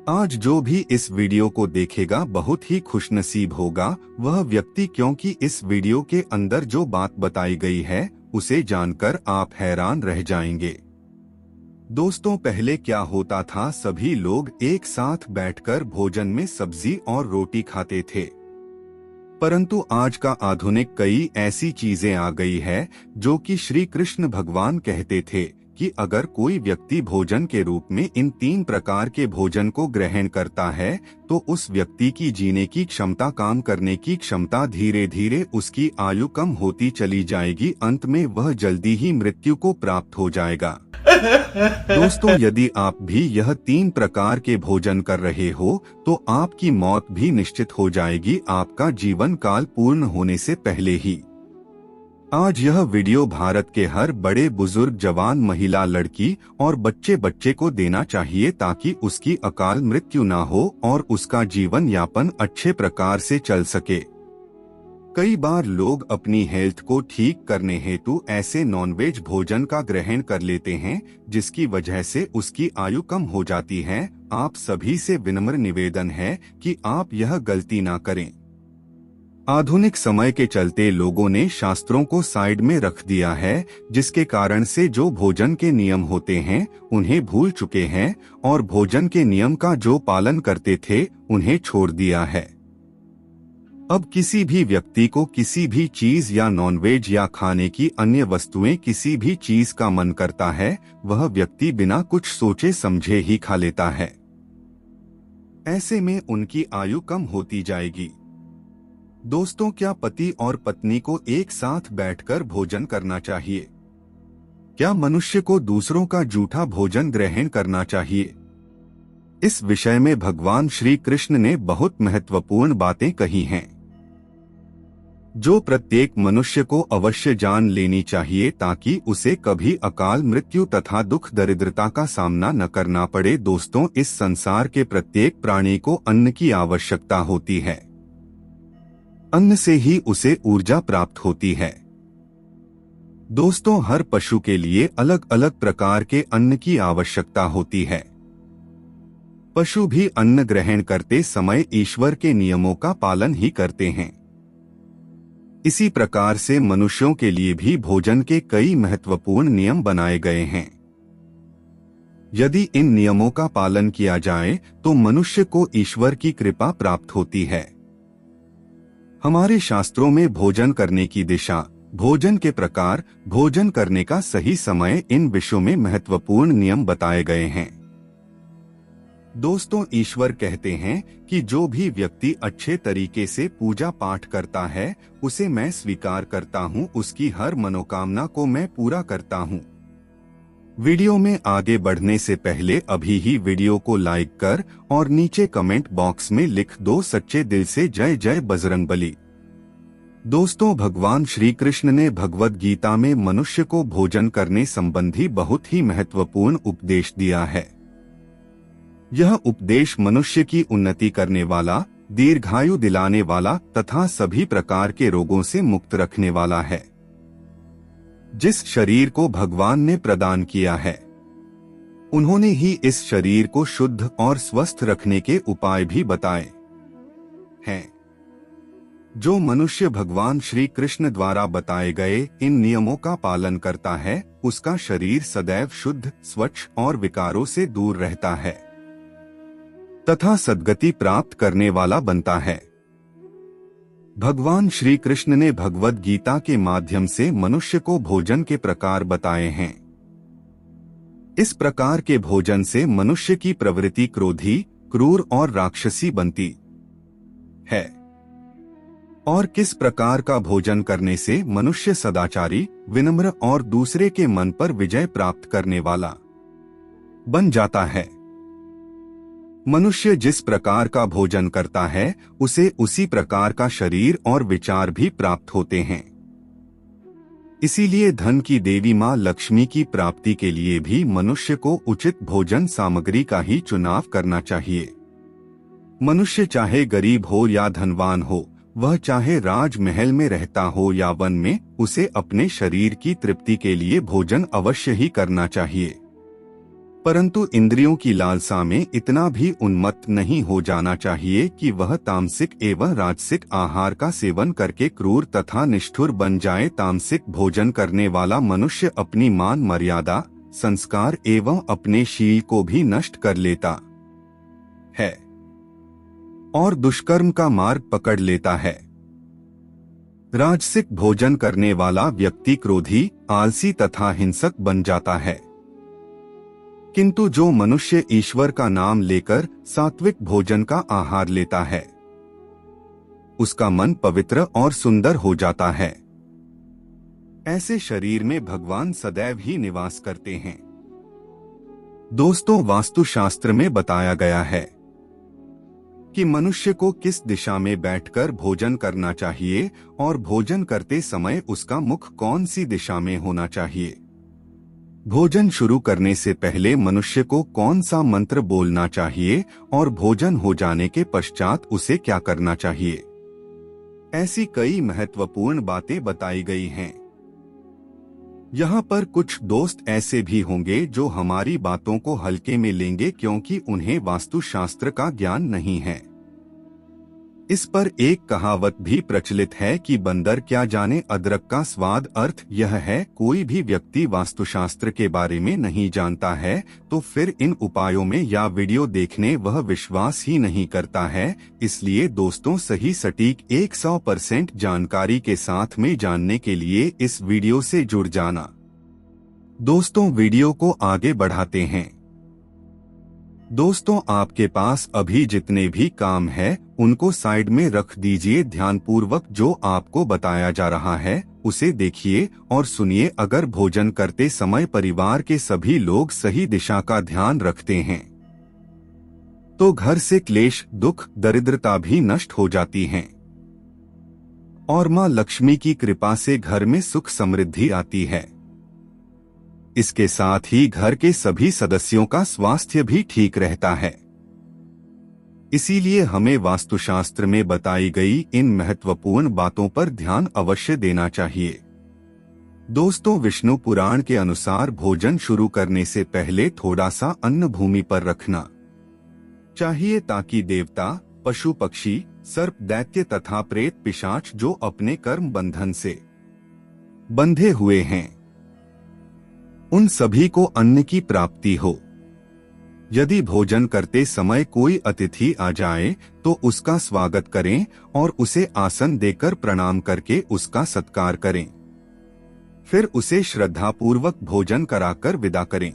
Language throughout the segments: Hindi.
आज जो भी इस वीडियो को देखेगा बहुत ही खुशनसीब होगा वह व्यक्ति, क्योंकि इस वीडियो के अंदर जो बात बताई गई है उसे जानकर आप हैरान रह जाएंगे। दोस्तों, पहले क्या होता था, सभी लोग एक साथ बैठकर भोजन में सब्जी और रोटी खाते थे। परंतु आज का आधुनिक कई ऐसी चीजें आ गई है जो कि श्री कृष्ण भगवान कहते थे कि अगर कोई व्यक्ति भोजन के रूप में इन 3 प्रकार के भोजन को ग्रहण करता है तो उस व्यक्ति की जीने की क्षमता, काम करने की क्षमता, धीरे धीरे उसकी आयु कम होती चली जाएगी। अंत में वह जल्दी ही मृत्यु को प्राप्त हो जाएगा। दोस्तों, यदि आप भी यह 3 प्रकार के भोजन कर रहे हो तो आपकी मौत भी निश्चित हो जाएगी, आपका जीवन काल पूर्ण होने से पहले ही। आज यह वीडियो भारत के हर बड़े बुजुर्ग, जवान, महिला, लड़की और बच्चे को देना चाहिए ताकि उसकी अकाल मृत्यु ना हो और उसका जीवन यापन अच्छे प्रकार से चल सके। कई बार लोग अपनी हेल्थ को ठीक करने हेतु ऐसे नॉनवेज भोजन का ग्रहण कर लेते हैं जिसकी वजह से उसकी आयु कम हो जाती है। आप सभी से विनम्र निवेदन है कि आप यह गलती ना करें। आधुनिक समय के चलते लोगों ने शास्त्रों को साइड में रख दिया है, जिसके कारण से जो भोजन के नियम होते हैं उन्हें भूल चुके हैं और भोजन के नियम का जो पालन करते थे उन्हें छोड़ दिया है। अब किसी भी व्यक्ति को किसी भी चीज या नॉनवेज या खाने की अन्य वस्तुएं, किसी भी चीज का मन करता है, वह व्यक्ति बिना कुछ सोचे समझे ही खा लेता है। ऐसे में उनकी आयु कम होती जाएगी। दोस्तों, क्या पति और पत्नी को एक साथ बैठकर भोजन करना चाहिए? क्या मनुष्य को दूसरों का जूठा भोजन ग्रहण करना चाहिए? इस विषय में भगवान श्री कृष्ण ने बहुत महत्वपूर्ण बातें कही हैं, जो प्रत्येक मनुष्य को अवश्य जान लेनी चाहिए ताकि उसे कभी अकाल मृत्यु तथा दुख दरिद्रता का सामना न करना पड़े। दोस्तों, इस संसार के प्रत्येक प्राणी को अन्न की आवश्यकता होती है। अन्न से ही उसे ऊर्जा प्राप्त होती है। दोस्तों, हर पशु के लिए अलग अलग प्रकार के अन्न की आवश्यकता होती है। पशु भी अन्न ग्रहण करते समय ईश्वर के नियमों का पालन ही करते हैं। इसी प्रकार से मनुष्यों के लिए भी भोजन के कई महत्वपूर्ण नियम बनाए गए हैं। यदि इन नियमों का पालन किया जाए तो मनुष्य को ईश्वर की कृपा प्राप्त होती है। हमारे शास्त्रों में भोजन करने की दिशा, भोजन के प्रकार, भोजन करने का सही समय, इन विषयों में महत्वपूर्ण नियम बताए गए हैं। दोस्तों, ईश्वर कहते हैं कि जो भी व्यक्ति अच्छे तरीके से पूजा पाठ करता है उसे मैं स्वीकार करता हूँ, उसकी हर मनोकामना को मैं पूरा करता हूँ। वीडियो में आगे बढ़ने से पहले अभी ही वीडियो को लाइक कर और नीचे कमेंट बॉक्स में लिख दो सच्चे दिल से जय जय बजरंगबली। दोस्तों, भगवान श्री कृष्ण ने भगवद गीता में मनुष्य को भोजन करने संबंधी बहुत ही महत्वपूर्ण उपदेश दिया है। यह उपदेश मनुष्य की उन्नति करने वाला, दीर्घायु दिलाने वाला तथा सभी प्रकार के रोगों से मुक्त रखने वाला है। जिस शरीर को भगवान ने प्रदान किया है, उन्होंने ही इस शरीर को शुद्ध और स्वस्थ रखने के उपाय भी बताए हैं। जो मनुष्य भगवान श्री कृष्ण द्वारा बताए गए इन नियमों का पालन करता है उसका शरीर सदैव शुद्ध, स्वच्छ और विकारों से दूर रहता है तथा सद्गति प्राप्त करने वाला बनता है। भगवान श्री कृष्ण ने भगवद गीता के माध्यम से मनुष्य को भोजन के प्रकार बताए हैं। इस प्रकार के भोजन से मनुष्य की प्रवृत्ति क्रोधी, क्रूर और राक्षसी बनती है और किस प्रकार का भोजन करने से मनुष्य सदाचारी, विनम्र और दूसरे के मन पर विजय प्राप्त करने वाला बन जाता है। मनुष्य जिस प्रकार का भोजन करता है उसे उसी प्रकार का शरीर और विचार भी प्राप्त होते हैं। इसीलिए धन की देवी मां लक्ष्मी की प्राप्ति के लिए भी मनुष्य को उचित भोजन सामग्री का ही चुनाव करना चाहिए। मनुष्य चाहे गरीब हो या धनवान हो, वह चाहे राजमहल में रहता हो या वन में, उसे अपने शरीर की तृप्ति के लिए भोजन अवश्य ही करना चाहिए। परंतु इंद्रियों की लालसा में इतना भी उन्मत्त नहीं हो जाना चाहिए कि वह तामसिक एवं राजसिक आहार का सेवन करके क्रूर तथा निष्ठुर बन जाए। तामसिक भोजन करने वाला मनुष्य अपनी मान मर्यादा, संस्कार एवं अपने शील को भी नष्ट कर लेता है और दुष्कर्म का मार्ग पकड़ लेता है। राजसिक भोजन करने वाला व्यक्ति क्रोधी, आलसी तथा हिंसक बन जाता है। किंतु जो मनुष्य ईश्वर का नाम लेकर सात्विक भोजन का आहार लेता है, उसका मन पवित्र और सुंदर हो जाता है। ऐसे शरीर में भगवान सदैव ही निवास करते हैं। दोस्तों, वास्तुशास्त्र में बताया गया है कि मनुष्य को किस दिशा में बैठकर भोजन करना चाहिए और भोजन करते समय उसका मुख कौन सी दिशा में होना चाहिए। भोजन शुरू करने से पहले मनुष्य को कौन सा मंत्र बोलना चाहिए और भोजन हो जाने के पश्चात उसे क्या करना चाहिए। ऐसी कई महत्वपूर्ण बातें बताई गई हैं। यहाँ पर कुछ दोस्त ऐसे भी होंगे जो हमारी बातों को हल्के में लेंगे क्योंकि उन्हें वास्तुशास्त्र का ज्ञान नहीं है। इस पर एक कहावत भी प्रचलित है कि बंदर क्या जाने अदरक का स्वाद। अर्थ यह है, कोई भी व्यक्ति वास्तुशास्त्र के बारे में नहीं जानता है तो फिर इन उपायों में या वीडियो देखने वह विश्वास ही नहीं करता है। इसलिए दोस्तों, सही सटीक 100% जानकारी के साथ में जानने के लिए इस वीडियो से जुड़ जाना। दोस्तों, वीडियो को आगे बढ़ाते हैं। दोस्तों, आपके पास अभी जितने भी काम है उनको साइड में रख दीजिए। ध्यानपूर्वक जो आपको बताया जा रहा है उसे देखिए और सुनिए। अगर भोजन करते समय परिवार के सभी लोग सही दिशा का ध्यान रखते हैं तो घर से क्लेश, दुख, दरिद्रता भी नष्ट हो जाती हैं और मां लक्ष्मी की कृपा से घर में सुख समृद्धि आती है। इसके साथ ही घर के सभी सदस्यों का स्वास्थ्य भी ठीक रहता है। इसीलिए हमें वास्तुशास्त्र में बताई गई इन महत्वपूर्ण बातों पर ध्यान अवश्य देना चाहिए। दोस्तों, विष्णु पुराण के अनुसार भोजन शुरू करने से पहले थोड़ा सा अन्न भूमि पर रखना चाहिए ताकि देवता, पशु पक्षी, सर्प, दैत्य तथा प्रेत पिशाच जो अपने कर्म बंधन से बंधे हुए हैं उन सभी को अन्न की प्राप्ति हो। यदि भोजन करते समय कोई अतिथि आ जाए तो उसका स्वागत करें और उसे आसन देकर प्रणाम करके उसका सत्कार करें। फिर उसे श्रद्धापूर्वक भोजन कराकर विदा करें,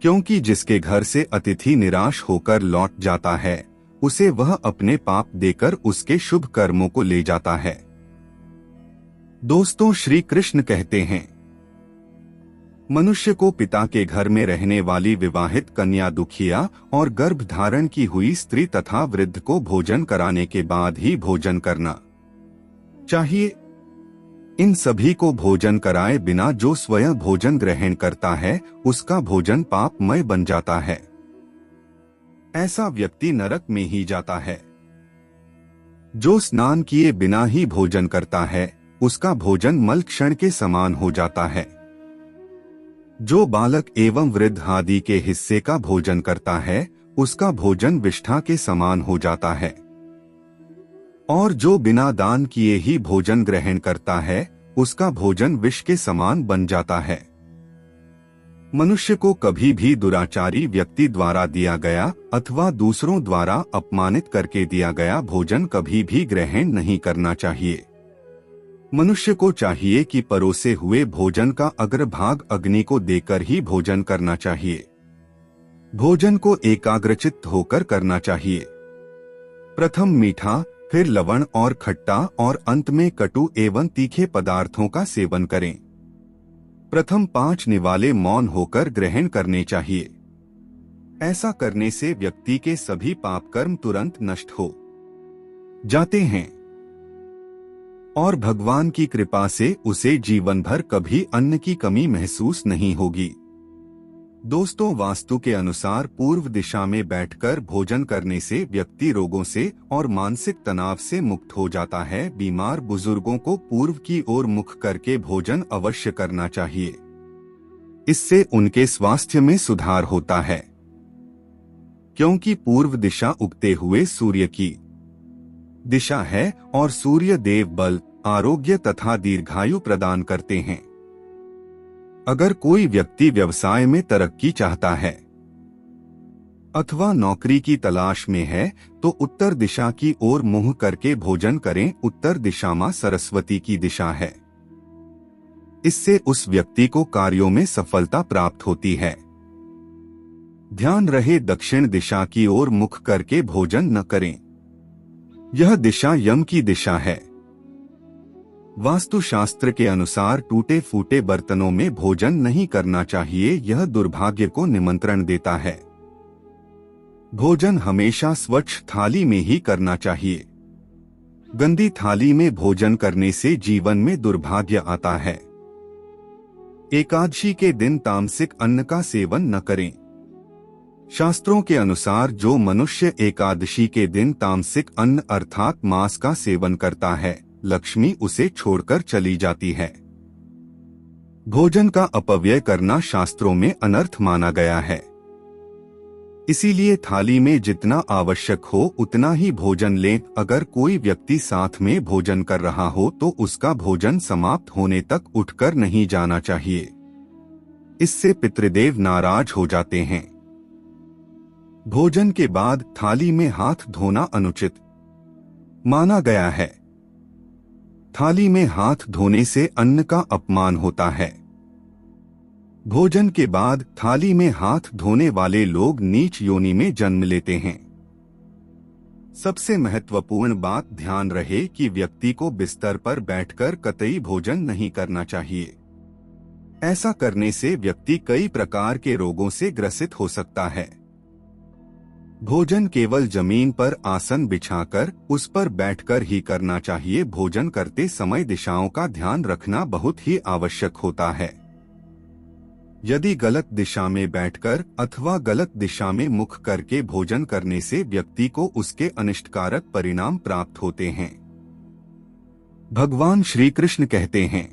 क्योंकि जिसके घर से अतिथि निराश होकर लौट जाता है उसे वह अपने पाप देकर उसके शुभ कर्मों को ले जाता है। दोस्तों, श्री कृष्ण कहते हैं, मनुष्य को पिता के घर में रहने वाली विवाहित कन्या, दुखिया और गर्भ धारण की हुई स्त्री तथा वृद्ध को भोजन कराने के बाद ही भोजन करना चाहिए। इन सभी को भोजन कराए बिना जो स्वयं भोजन ग्रहण करता है उसका भोजन पापमय बन जाता है। ऐसा व्यक्ति नरक में ही जाता है। जो स्नान किए बिना ही भोजन करता है उसका भोजन मल क्षण के समान हो जाता है। जो बालक एवं वृद्ध आदि के हिस्से का भोजन करता है उसका भोजन विष्ठा के समान हो जाता है और जो बिना दान किए ही भोजन ग्रहण करता है उसका भोजन विष के समान बन जाता है। मनुष्य को कभी भी दुराचारी व्यक्ति द्वारा दिया गया अथवा दूसरों द्वारा अपमानित करके दिया गया भोजन कभी भी ग्रहण नहीं करना चाहिए। मनुष्य को चाहिए कि परोसे हुए भोजन का अग्रभाग अग्नि को देकर ही भोजन करना चाहिए। भोजन को एकाग्रचित्त होकर करना चाहिए। प्रथम मीठा, फिर लवण और खट्टा और अंत में कटु एवं तीखे पदार्थों का सेवन करें। प्रथम 5 निवाले मौन होकर ग्रहण करने चाहिए। ऐसा करने से व्यक्ति के सभी पाप कर्म तुरंत नष्ट हो जाते हैं और भगवान की कृपा से उसे जीवन भर कभी अन्न की कमी महसूस नहीं होगी। दोस्तों, वास्तु के अनुसार पूर्व दिशा में बैठकर भोजन करने से व्यक्ति रोगों से और मानसिक तनाव से मुक्त हो जाता है। बीमार बुजुर्गों को पूर्व की ओर मुख करके भोजन अवश्य करना चाहिए। इससे उनके स्वास्थ्य में सुधार होता है, क्योंकि पूर्व दिशा उगते हुए सूर्य की दिशा है और सूर्य देव बल, आरोग्य तथा दीर्घायु प्रदान करते हैं। अगर कोई व्यक्ति व्यवसाय में तरक्की चाहता है अथवा नौकरी की तलाश में है तो उत्तर दिशा की ओर मुंह करके भोजन करें। उत्तर दिशा मां सरस्वती की दिशा है। इससे उस व्यक्ति को कार्यों में सफलता प्राप्त होती है। ध्यान रहे दक्षिण दिशा की ओर मुख करके भोजन न करें। यह दिशा यम की दिशा है। वास्तुशास्त्र के अनुसार टूटे फूटे बर्तनों में भोजन नहीं करना चाहिए, यह दुर्भाग्य को निमंत्रण देता है। भोजन हमेशा स्वच्छ थाली में ही करना चाहिए। गंदी थाली में भोजन करने से जीवन में दुर्भाग्य आता है। एकादशी के दिन तामसिक अन्न का सेवन न करें। शास्त्रों के अनुसार जो मनुष्य एकादशी के दिन तामसिक अन्न अर्थात मांस का सेवन करता है, लक्ष्मी उसे छोड़कर चली जाती है। भोजन का अपव्यय करना शास्त्रों में अनर्थ माना गया है। इसीलिए थाली में जितना आवश्यक हो उतना ही भोजन लें। अगर कोई व्यक्ति साथ में भोजन कर रहा हो तो उसका भोजन समाप्त होने तक उठकर नहीं जाना चाहिए। इससे पितृदेव नाराज हो जाते हैं। भोजन के बाद थाली में हाथ धोना अनुचित माना गया है। थाली में हाथ धोने से अन्न का अपमान होता है। भोजन के बाद थाली में हाथ धोने वाले लोग नीच योनि में जन्म लेते हैं। सबसे महत्वपूर्ण बात ध्यान रहे कि व्यक्ति को बिस्तर पर बैठकर कतई भोजन नहीं करना चाहिए। ऐसा करने से व्यक्ति कई प्रकार के रोगों से ग्रसित हो सकता है। भोजन केवल जमीन पर आसन बिछाकर उस पर बैठकर ही करना चाहिए। भोजन करते समय दिशाओं का ध्यान रखना बहुत ही आवश्यक होता है। यदि गलत दिशा में बैठकर अथवा गलत दिशा में मुख करके भोजन करने से व्यक्ति को उसके अनिष्टकारक परिणाम प्राप्त होते हैं। भगवान श्री कृष्ण कहते हैं,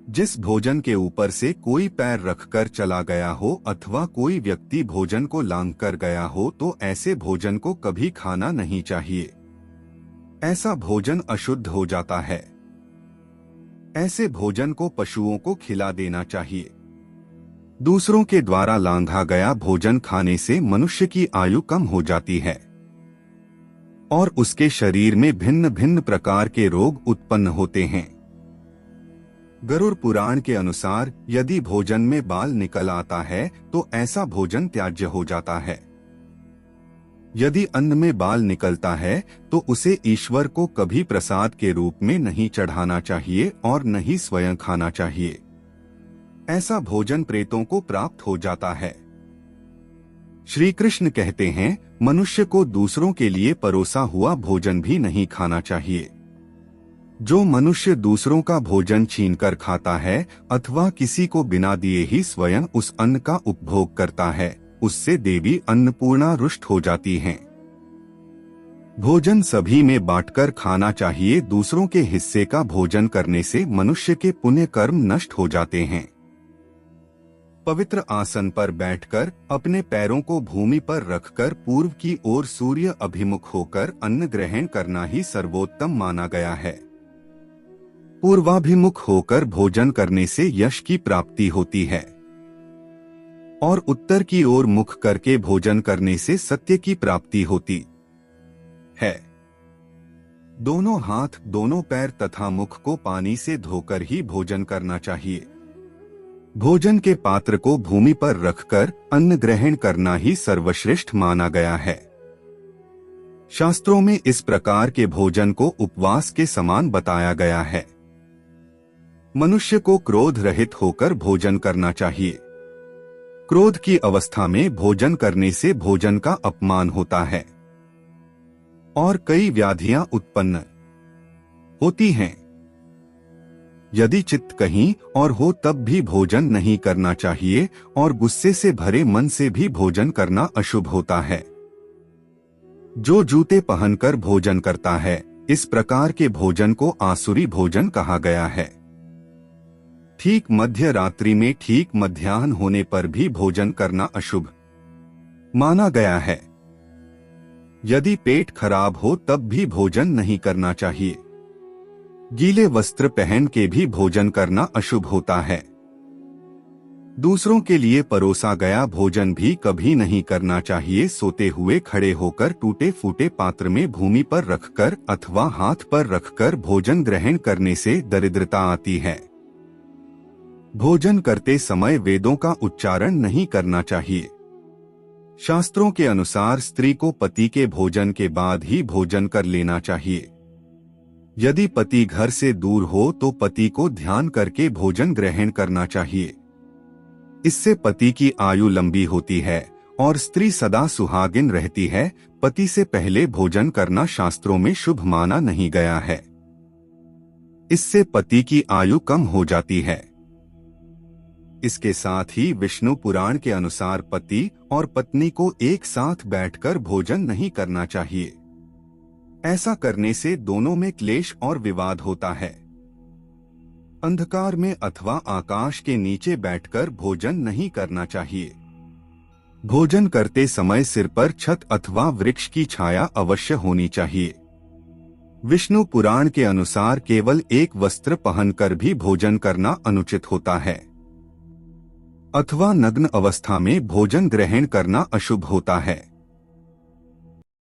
जिस भोजन के ऊपर से कोई पैर रखकर चला गया हो अथवा कोई व्यक्ति भोजन को लांघकर गया हो तो ऐसे भोजन को कभी खाना नहीं चाहिए। ऐसा भोजन अशुद्ध हो जाता है। ऐसे भोजन को पशुओं को खिला देना चाहिए। दूसरों के द्वारा लांघा गया भोजन खाने से मनुष्य की आयु कम हो जाती है और उसके शरीर में भिन्न भिन्न प्रकार के रोग उत्पन्न होते हैं। गरुड़ पुराण के अनुसार यदि भोजन में बाल निकल आता है तो ऐसा भोजन त्याज्य हो जाता है। यदि अन्न में बाल निकलता है तो उसे ईश्वर को कभी प्रसाद के रूप में नहीं चढ़ाना चाहिए और न ही स्वयं खाना चाहिए। ऐसा भोजन प्रेतों को प्राप्त हो जाता है। श्री कृष्ण कहते हैं, मनुष्य को दूसरों के लिए परोसा हुआ भोजन भी नहीं खाना चाहिए। जो मनुष्य दूसरों का भोजन छीनकर खाता है अथवा किसी को बिना दिए ही स्वयं उस अन्न का उपभोग करता है, उससे देवी अन्नपूर्णा रुष्ट हो जाती हैं। भोजन सभी में बांटकर खाना चाहिए। दूसरों के हिस्से का भोजन करने से मनुष्य के पुण्य कर्म नष्ट हो जाते हैं। पवित्र आसन पर बैठकर अपने पैरों को भूमि पर रखकर पूर्व की ओर सूर्य अभिमुख होकर अन्न ग्रहण करना ही सर्वोत्तम माना गया है। पूर्वाभिमुख होकर भोजन करने से यश की प्राप्ति होती है और उत्तर की ओर मुख करके भोजन करने से सत्य की प्राप्ति होती है। दोनों हाथ, दोनों पैर तथा मुख को पानी से धोकर ही भोजन करना चाहिए। भोजन के पात्र को भूमि पर रखकर अन्न ग्रहण करना ही सर्वश्रेष्ठ माना गया है। शास्त्रों में इस प्रकार के भोजन को उपवास के समान बताया गया है। मनुष्य को क्रोध रहित होकर भोजन करना चाहिए। क्रोध की अवस्था में भोजन करने से भोजन का अपमान होता है और कई व्याधियां उत्पन्न होती हैं। यदि चित्त कहीं और हो तब भी भोजन नहीं करना चाहिए और गुस्से से भरे मन से भी भोजन करना अशुभ होता है। जो जूते पहनकर भोजन करता है, इस प्रकार के भोजन को आसुरी भोजन कहा गया है। ठीक मध्य रात्रि में ठीक मध्याह्न होने पर भी भोजन करना अशुभ माना गया है। यदि पेट खराब हो तब भी भोजन नहीं करना चाहिए। गीले वस्त्र पहन के भी भोजन करना अशुभ होता है। दूसरों के लिए परोसा गया भोजन भी कभी नहीं करना चाहिए। सोते हुए खड़े होकर टूटे फूटे पात्र में भूमि पर रखकर अथवा हाथ पर रखकर भोजन ग्रहण करने से दरिद्रता आती है। भोजन करते समय वेदों का उच्चारण नहीं करना चाहिए। शास्त्रों के अनुसार स्त्री को पति के भोजन के बाद ही भोजन कर लेना चाहिए। यदि पति घर से दूर हो तो पति को ध्यान करके भोजन ग्रहण करना चाहिए। इससे पति की आयु लंबी होती है और स्त्री सदा सुहागिन रहती है। पति से पहले भोजन करना शास्त्रों में शुभ माना नहीं गया है। इससे पति की आयु कम हो जाती है। इसके साथ ही विष्णु पुराण के अनुसार पति और पत्नी को एक साथ बैठकर भोजन नहीं करना चाहिए। ऐसा करने से दोनों में क्लेश और विवाद होता है। अंधकार में अथवा आकाश के नीचे बैठकर भोजन नहीं करना चाहिए। भोजन करते समय सिर पर छत अथवा वृक्ष की छाया अवश्य होनी चाहिए। विष्णु पुराण के अनुसार केवल एक वस्त्र पहनकर भी भोजन करना अनुचित होता है अथवा नग्न अवस्था में भोजन ग्रहण करना अशुभ होता है।